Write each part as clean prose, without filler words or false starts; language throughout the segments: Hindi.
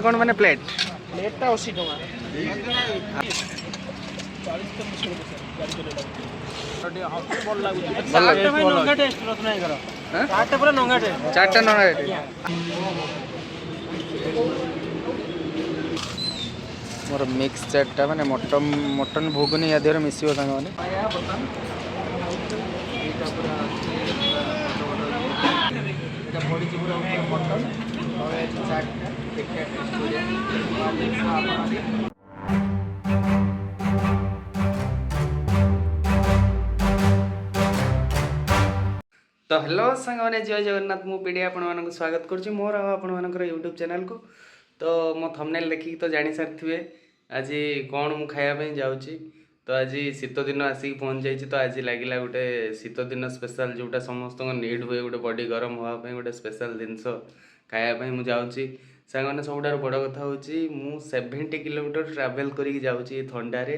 कौन माने प्लेट प्लेटा 80 टका चारटा नंगा मोर मिक्स चार्टा माने मटन मटन भोगुनी या देहर मिसियो संग माने तो हेलो सांग मैंने जय जगन्नाथ मु पीडी आपको स्वागत करुँच मोर आपर यूट्यूब चैनल को। तो मो थंबनेल देखिकी तो जानी सारी आज कौन मु खायापी जाऊँगी। तो आज शीत दिन आसिक पहुँच जाइए। तो आज लगे गोटे शीत दिन स्पेशल जोटा समस्त नीड हुए गोटे बॉडी गरम होगापी गोटे स्पेशल जिनस खायापी मुझे जाऊँगी। सांग मैंने सबुठ बड़ कथा हूँ 70 किलोमीटर ट्रावेल करके जाऊँगी थंडारे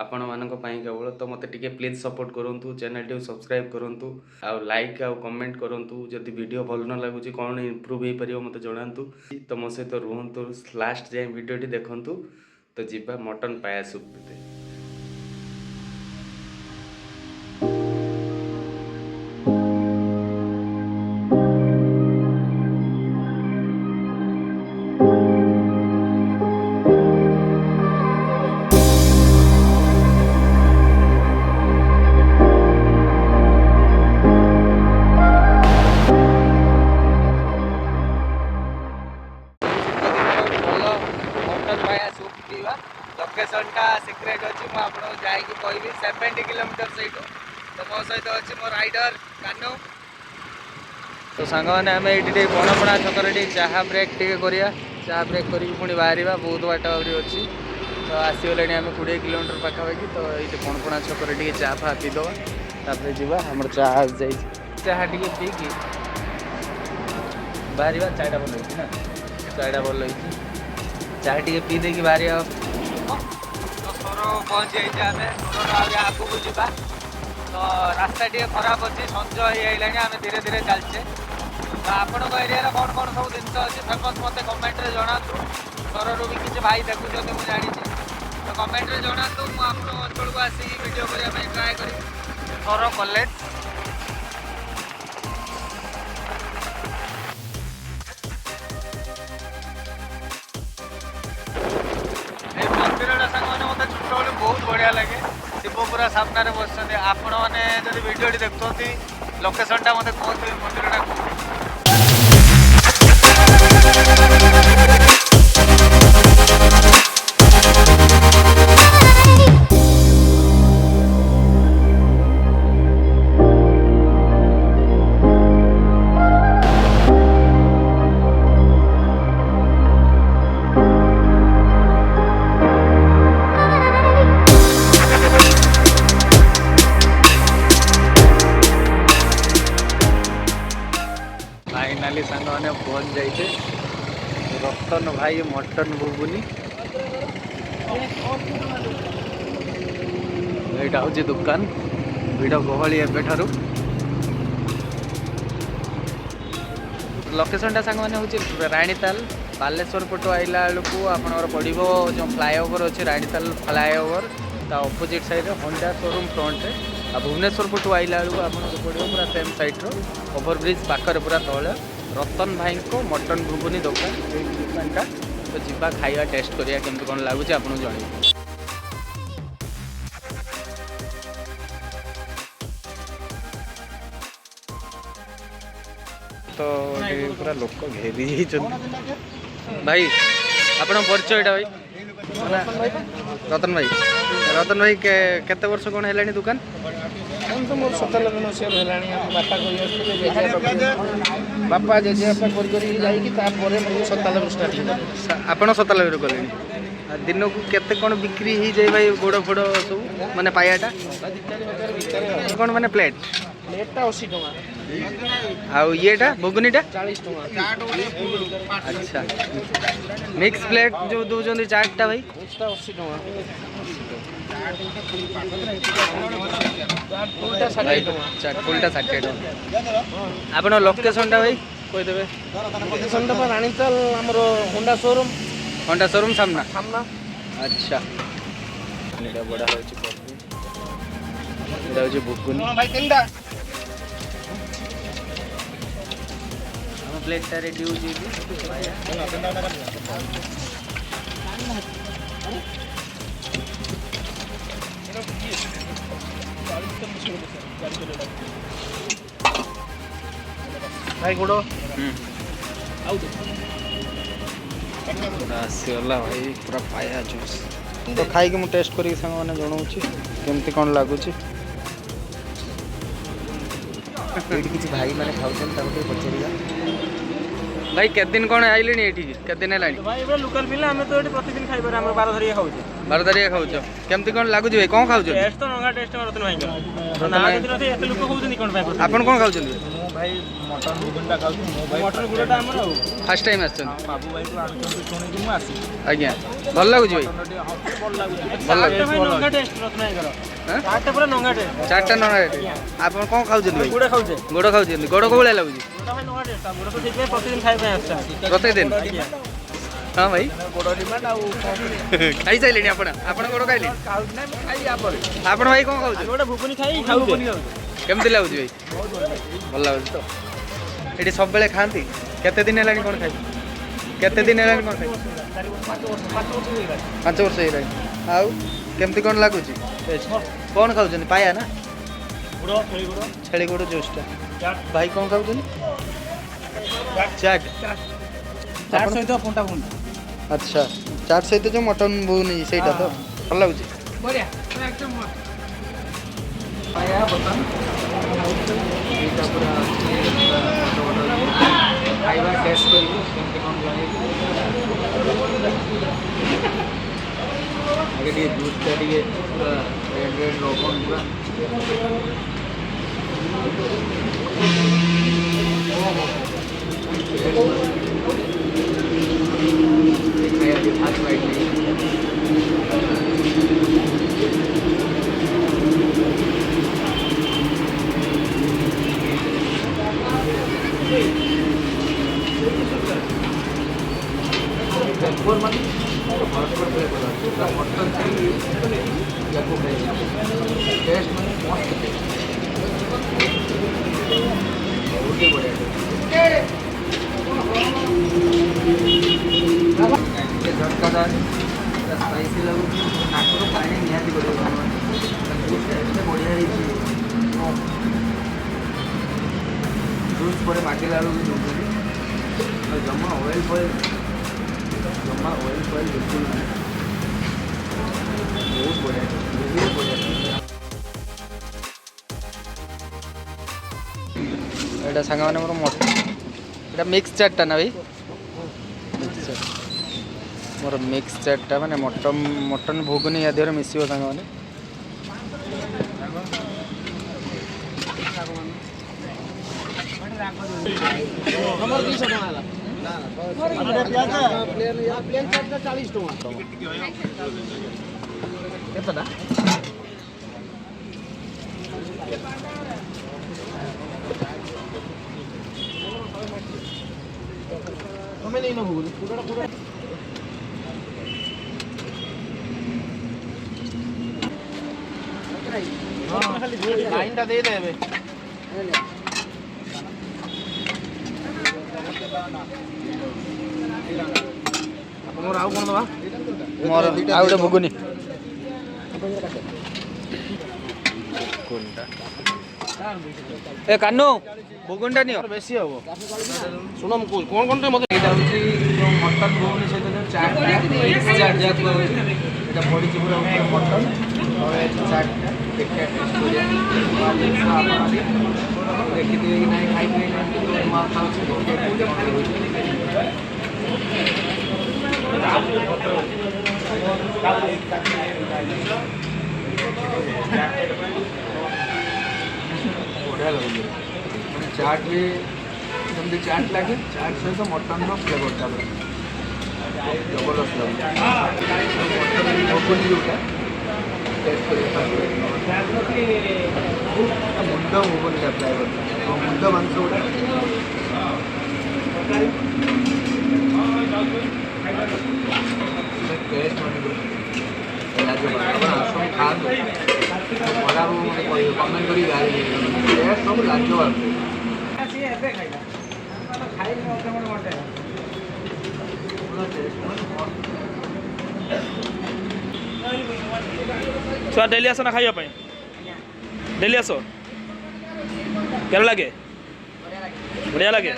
आपण मानक केवल। तो मत टे प्लीज सपोर्ट करूँ चैनल टी सब्सक्राइब करूँ आ लाइक आ कमेंट करूँ। जदि वीडियो भल न लगुच कौन इम्प्रूव हो पार मत जनातु। तो मो सहित रुहतु लास्ट जाए वीडियोटी देखु। तो जीवा मटन पाया सूप लोकेशनटा सिक्रेट अच्छी मुझे जाकि कहि 70 किलोमीटर से। तो मो सहित अच्छी मो राइडर कानू। तो सांग मैंने आम ये बनपणा छक चाह ब्रेक टे करा चाह ब्रेक कर पुणी बाहर बहुत बाट आहरी अच्छी। तो आसगले आम 20 किलोमीटर पाखापाखि। तो ये बनपणा छक चाह फा पीदबा तापर जी आम चाह जा चाह टे पीकी बाहर चाटा भल ना चाटा भल चाह टे पी दे बाहर पहुँची जाइए आगे को जा। तो रास्ता टे खराब अच्छी संज हो आम धीरे धीरे चलचे। तो आपण एरिया कौन कौन सब जिन अच्छी फेमस मत कमेंट में जनातु। सररू भी किसी भाई देखुं मुझे जानी। तो कमेंट में जनातु मुझे अंचल को आसिक वीडियो करने ट्राए करी। सर कॉलेज बहुत बढ़िया लगे। शिवपुरा सामने बसते आपण मैंने जब वीडियो देखुं लोकेशनटा मत कहते मंदिरटा फाइनाली सांग मैंने पहुँच जाइए रतन भाई मटन घुगुनी। यहाँ हूँ दुकान भिड़ गहली एवं लोकेशनटा सांग मैंने हूँ राणीताल बालेश्वर पटु आइला बेलू आपंकर पड़ो जो फ्लाईओवर अच्छे राणीताल फ्लाईओवर ता अपोजिट साइड होंडा शोरूम फ्रंटे। आ भुवनेश्वर पटु आइला बेलू आप पड़ो पूरा सेम साइड ओवरब्रिज पाखर पूरा तले रतन भाई को मटन घुगुनी दुकान दुकानटा। तो जीवा खाଇବା टेस्ट करिया केमती कौन लगुच आपको जन। तो पूरा लोक घेरी भाई आप परिचय यहाँ भाई रतन भाई रतन भाई केते वर्ष कौन है दुकान तो मोर 97 मसीह बापा जेजेपा कर 97 स्टार्ट आपड़ 97 कले दिन को केते कौन बिक्री ही जाए भाई गोड़ फोड़ सब माने पायाटा कौन माने प्लेट प्लेटा 80 टका आउ येटा भुगुनीटा 40 टका। अच्छा मिक्स प्लेट जो दौरान चार्टा भाई 80 टका फुलटा 60 टका। आप लोकेशनटा भाई कहीदेवे लोकेशनटा राणीताल आमर होंडा शोरूम होंडा शोरूम सामना सामना अच्छा এটা বড় হয়েছে কফি এটা হচ্ছে বুকুনি ভাই তিনটা ଆମ ପ୍ଲେଟ୍ଟା ରେଡ଼ି ହେଉଛି ଏଠି ଭାଇ ଗୋଡ଼ ଆସିଗଲା ଭାଇ ପୁରା ପାୟା ଜୁସ୍ ତ ଖାଇକି ମୁଁ ଟେଷ୍ଟ କରିକି ସାଙ୍ଗମାନେ ଜଣାଉଛି କେମିତି କ'ଣ ଲାଗୁଛି ଏଇଠି କିଛି ଭାଇମାନେ ଖାଉଛନ୍ତି ତାକୁ ଟିକେ ପଚାରିବା। ଭାଇ କେତେ ଦିନ କ'ଣ ଆଇଲେଣି ଏଠିକି କେତେ ଦିନ ହେଲାଣି ଭାଇ ଏବେ ଲୋକାଲ ପିଲା ଆମେ ତ ଏଠି ପ୍ରତିଦିନ ଖାଇବାରେ ଆମର 12 ଧରିକି ଖାଉଛୁ। 12 ତାରିଖ ଖାଉଛ କେମିତି କ'ଣ ଲାଗୁଛି ଭାଇ କ'ଣ ଖାଉଛନ୍ତି ଟେଷ୍ଟ ତ ନଙ୍ଗା ଟେଷ୍ଟ ରତନ ଭାଇଙ୍କର ନା ଯଦି ନଥାଏ ଏତେ ଲୋକ ହଉଛନ୍ତି କ'ଣ ପାଇଁ ଆପଣ କ'ଣ ଖାଉଛନ୍ତି ଭାଇ ମଟନ ଗୁଣ୍ଡଟା ଖାଉଛି ମଟନ ଗୁଣ୍ଡଟା ଆମର ଆଉ ଫାର୍ଷ୍ଟ ଟାଇମ୍ ଆସିଛନ୍ତି ବାବୁ ଭାଇକୁ ଆଣୁଛନ୍ତି ଶୁଣିକି ମୁଁ ଆସିଛି ଆଜ୍ଞା ଭଲ ଲାଗୁଛି ଭାଇ ଭଲ ଲାଗୁଛି ଭଲ ଲାଗୁଛି ଭାଇ ନଙ୍ଗା ଟେଷ୍ଟ ରତନ ଭାଇଙ୍କର ହାଁ ଚାଟଟା ପୁରା ନଙ୍ଗା ଟେଷ୍ଟ ଚାରିଟା ନଣା ଆପଣ କ'ଣ ଖାଉଛନ୍ତି ଭାଇ ଗୁଡ଼ ଖାଉଛେ ଗୋଡ଼ ଖାଉଛନ୍ତି ଗୋଡ଼ କୋଉ ଭଳିଆ ଲାଗୁଛି ଗୁଡ଼ ଭାଇ ନଙ୍ଗା ଟେଷ୍ଟ ଗୁଡ଼ ତ ସେଇଥିପାଇଁ ପ୍ରତିଦିନ ଖାଇବା ପାଇଁ ଆସିଛି ପ୍ରତିଦିନ ହଁ ଭାଇ ଗୋଡ଼ ଡିମାଣ୍ଡ ଆଉ ଖାଇସାରିଲେଣି ଆପଣ ଆପଣ ଗୋଡ଼ ଖାଇଲେଣି ଖାଉଛି ନା ଖାଇବା ପରେ ଆପଣ ଭାଇ କ'ଣ ଖାଉଛନ୍ତି ଗୋଟେ ଭୁବନି ଖାଇ ଖାଉଛେ କେମିତି ଲାଗୁଛି ଭାଇ ଭଲ ଲାଗୁଛି ତ ଏଠି ସବୁବେଳେ ଖାଆନ୍ତି କେତେ ଦିନ ହେଲାଣି କ'ଣ ଖାଇ କେତେ ଦିନ ହେଲାଣି କ'ଣ ଖାଇ 5 ବର୍ଷ ହେଇଗଲାଣି ଆଉ କେମିତି କ'ଣ ଲାଗୁଛି କ'ଣ ଖାଉଛନ୍ତି ପାୟା ନା ଛେଳି ଗୋଡ଼ ଜୁସ୍ଟା ଭାଇ କ'ଣ ଖାଉଛନ୍ତି ଚାଟ୍ ଚାଟ ସହିତ ଫୁଣ୍ଟା ଫୁଣ୍ଟା ଆଚ୍ଛା ଚାଟ୍ ସହିତ ଯେଉଁ ମଟନ୍ ବଉନି ସେଇଟା ତ ଭଲ ଲାଗୁଛି ବଢ଼ିଆ ପାୟା ବର୍ତ୍ତମାନ ଏଇଟା ପୁରା ଖାଇବା ଟେଷ୍ଟ କରିବୁ କେମିତି କ'ଣ ଲାଗିବ ଆଗେ ଟିକେ ଜୁସ୍ଟା ଟିକେ ପୁରା ରେଡ୍ ରେଡ୍ ରବନ୍ ପୁରା ଖାଇବା ଟିକେ ଫାଷ୍ଟ ବାଇଟ୍ ନେଇ मटन टेस्ट मैंने मस्त बहुत ही बढ़िया झटकादार स्पाइसी लगुच नाकर पानी निहाती बढ़िया बढ़िया जूस पर बाटिला भी दूसरी जमा ऑयल फॉयल बिल्कुल नहीं बहुत बढ़िया एटा सांग मैंने मोर एटा मिक्स चाटटा ना भाई मोर मिक्स चाटटा माने मटन भोगनी या देहरे मिसिबो सांग माने हमर 200 टका होला प्लेन चार्ज 40 टका केतटा हमें नहीं ना भूल पूरा पूरा लाइनটা দিয়ে দেবে मोर आउ कोन दबा मोर आउ गोटे भोगुनी कोनटा ए कान्नू भोगुनटा नियो बेसी हबो सुनो हम कोन कोन मते एटा होची जो मटन भोगुनी सहित जो चाट मिक्स चाट जाको होची एटा पड़ी छी पूरा मटन और चाट देखिए टेस्ट करिया देखि दिए कि नहीं खाई पे मां खाउ छी बढ़िया लगे मैंने चाट भी जल्दी चाट लगे चाट सहित मटन फ्लेवर था जबरदस्त लगे मटन जोटा टेस्ट मुंड होबन अप्लाई कर मुंड मांस गुड़ा टेस्ट मन लाजवाब आसम खाते बड़ा मतलब कमेंट करी गाड़ी टेस्ट सब लाजवाब ଛୁଆ ଡେଲି ଆସ ନା ଖାଇବା ପାଇଁ ଡେଲି ଆସ କେବେ ଲାଗେ ବଢ଼ିଆ ଲାଗେ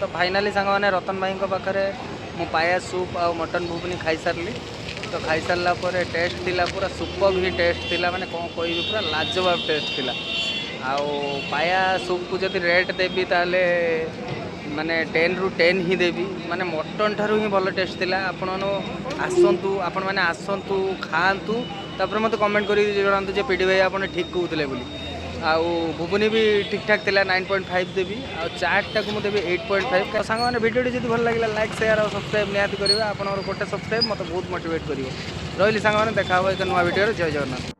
तो फाइनाली सांग मैंने रतन भाई पाखे मु पाया सूप आ मटन घुगनी खाई सारी तो खाई सारा टेस्ट थिला पूरा सुपर भी टेस्ट थिला माने कौन कह पूरा लाजवाब टेस्ट थिला आउ पाया सूप को जब रेट देवी ताले माने 10 ରୁ 10 ही देवी माने मटन ठारू ही भल टेस्ट थिला आपण आसतु आपण मैंने आसतु खातु तापर मत कमेंट कर जनातु जे पीडी भाई आपने ठीक कहते बोली आउ भुवनी भी ठीक ठाक थिला 9.5 देवी आ चाट टाक मुझे देवी 8.5 सांग मैंने वीडियो जब भल लगे लाइक शेयर और सब्सक्राइब निहाती करेंगे आपंकर गोटे सब्सक्राइब मत बहुत मोटिवेट कर रही सांग मैंने देखा एक नुआ वीडियो जय जगन्नाथ।